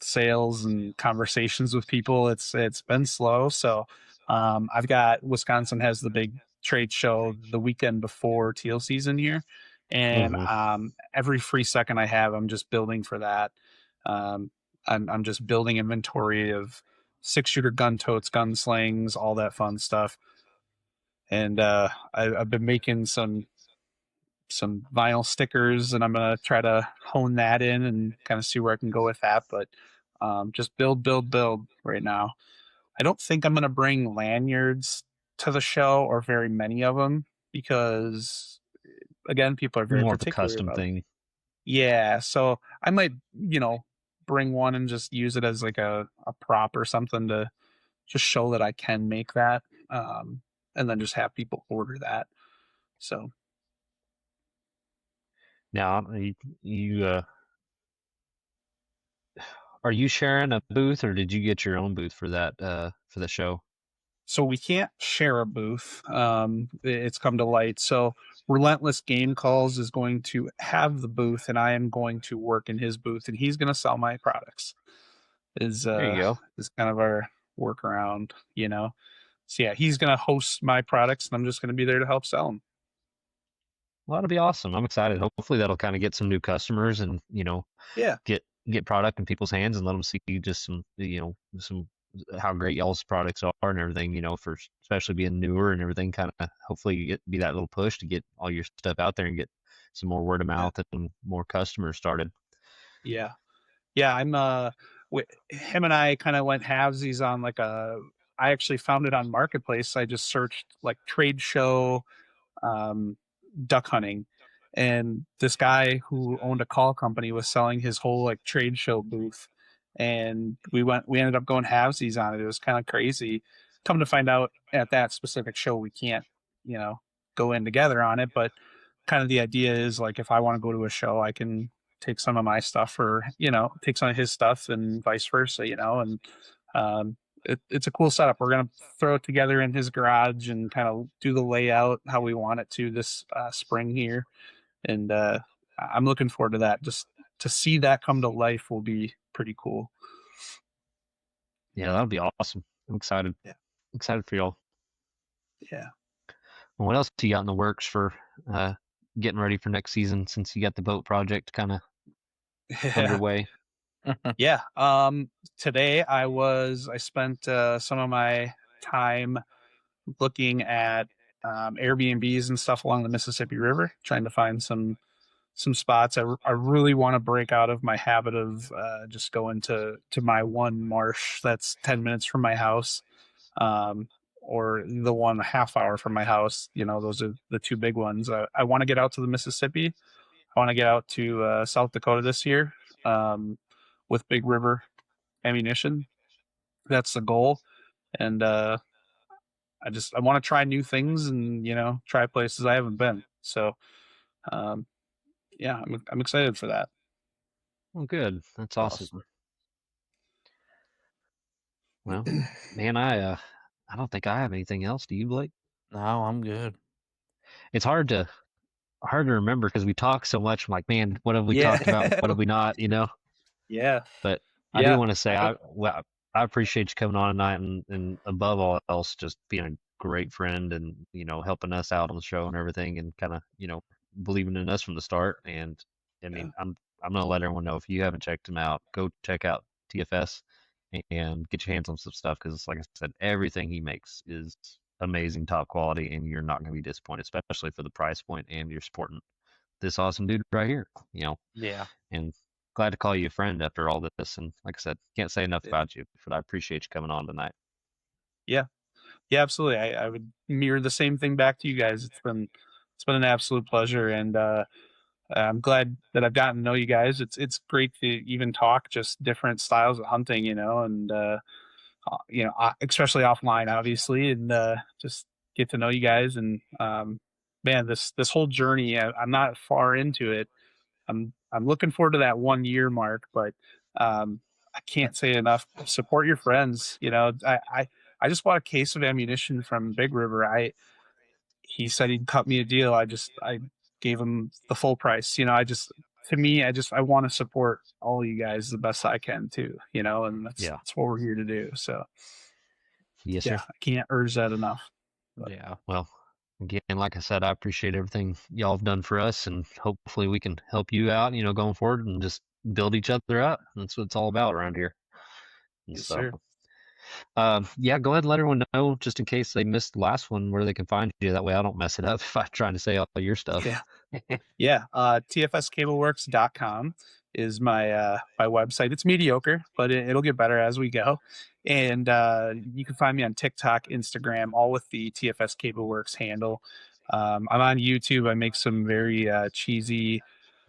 sales and conversations with people. It's been slow. So I've got Wisconsin has the big trade show the weekend before teal season here, and Mm-hmm. every free second I have, I'm just building for that. I'm just building inventory of 6-shooter gun totes, gun slings, all that fun stuff. And I've been making some vinyl stickers, and I'm gonna try to hone that in and kind of see where I can go with that. But just build right now. I don't think I'm gonna bring lanyards to the show, or very many of them, because again, people are very More of a particular custom about it. thing. Yeah, so I might, bring one and just use it as like a prop or something to just show that I can make that, and then just have people order that. So Now, you are you sharing a booth, or did you get your own booth for that for the show? so we can't share a booth. It's come to light. So Relentless Game Calls is going to have the booth, and I am going to work in his booth, and he's going to sell my products. Is There you go. is kind of our workaround, So yeah, he's going to host my products, and I'm just going to be there to help sell them. Well, that'll be awesome. I'm excited. Hopefully, that'll kind of get some new customers, and Yeah, get product in people's hands and let them see just some how great y'all's products are and everything. For especially being newer and everything. Kind of hopefully be that little push to get all your stuff out there and get some more word of yeah, mouth and more customers started. yeah, yeah. Him and I kind of went halvesies on like I actually found it on Marketplace. I just searched like trade show, um, duck hunting, and this guy who owned a call company was selling his whole like trade show booth, and we ended up going halvesies on it. It was kind of crazy. Come to find out, at that specific show we can't, you know go in together on it, but kind of the idea is like if I want to go to a show, I can take some of my stuff, or take some of his stuff, and vice versa, and um, it's a cool setup. We're gonna throw it together in his garage and kind of do the layout how we want it to this spring here, and I'm looking forward to that. Just to see that come to life will be pretty cool. Yeah, that'll be awesome. I'm excited. Yeah, Excited for y'all. yeah. Well, what else do you got in the works for getting ready for next season, since you got the boat project kind of Yeah. underway? Yeah. Today I spent some of my time looking at Airbnbs and stuff along the Mississippi River, trying to find some spots. I really want to break out of my habit of just going to my one marsh that's 10 minutes from my house, um, or the one half hour from my house. Those are the two big ones. I want to get out to the Mississippi. I want to get out to South Dakota this year, um, with Big River ammunition. That's the goal. And I want to try new things, and try places I haven't been. So um, yeah, I'm excited for that. Well, good. That's awesome. Well, man, I don't think I have anything else. Do you, Blake? No, I'm good. It's hard to remember because we talk so much. I'm like, man, what have we Yeah. talked about? What have we not? Yeah. But I do Yeah. want to say I appreciate you coming on tonight, and above all else, just being a great friend, and helping us out on the show and everything, and kind of believing in us from the start. And I Yeah. mean, I'm gonna let everyone know, if you haven't checked him out, go check out TFS and get your hands on some stuff, because like I said, everything he makes is amazing, top quality, and you're not gonna be disappointed, especially for the price point, and you're supporting this awesome dude right here. Yeah. And glad to call you a friend after all this. And like I said, can't say enough Yeah. about you, but I appreciate you coming on tonight. Yeah. Yeah, absolutely. I would mirror the same thing back to you guys. It's been an absolute pleasure, and I'm glad that I've gotten to know you guys. It's great to even talk just different styles of hunting, and especially offline, obviously, and just get to know you guys. And man, this whole journey, I'm not far into it. I'm looking forward to that 1 year mark, but I can't say enough. Support your friends. I just bought a case of ammunition from Big River. He said he'd cut me a deal. I gave him the full price. To me, I want to support all you guys the best I can too. And that's Yeah. that's what we're here to do. So Yes, yeah, sir. I can't urge that enough. But Yeah. Well, again, like I said, I appreciate everything y'all have done for us, and hopefully we can help you out, going forward, and just build each other up. That's what it's all about around here. And Yes, so, sir. yeah, go ahead and let everyone know, just in case they missed the last one, where they can find you. That way I don't mess it up if I'm trying to say all your stuff. Yeah. Yeah. TFScableworks.com is my website. It's mediocre, but it'll get better as we go. And you can find me on TikTok, Instagram, all with the TFS Cableworks handle. I'm on YouTube. I make some very cheesy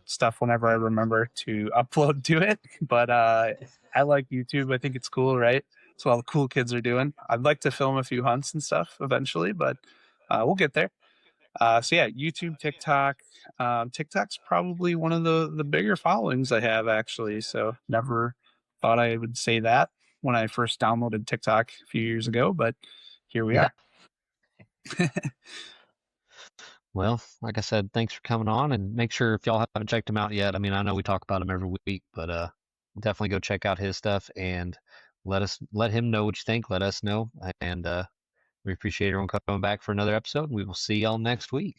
stuff whenever I remember to upload to it. But I like YouTube. I think it's cool, right? That's what all the cool kids are doing. I'd like to film a few hunts and stuff eventually, but we'll get there. So yeah, YouTube, TikTok. TikTok's probably one of the bigger followings I have actually. So never thought I would say that when I first downloaded TikTok a few years ago, but here we Yeah. are. Well, like I said, thanks for coming on, and make sure if y'all haven't checked him out yet. I mean, I know we talk about him every week, but definitely go check out his stuff and let him know what you think. Let us know, and we appreciate everyone coming back for another episode. We will see y'all next week.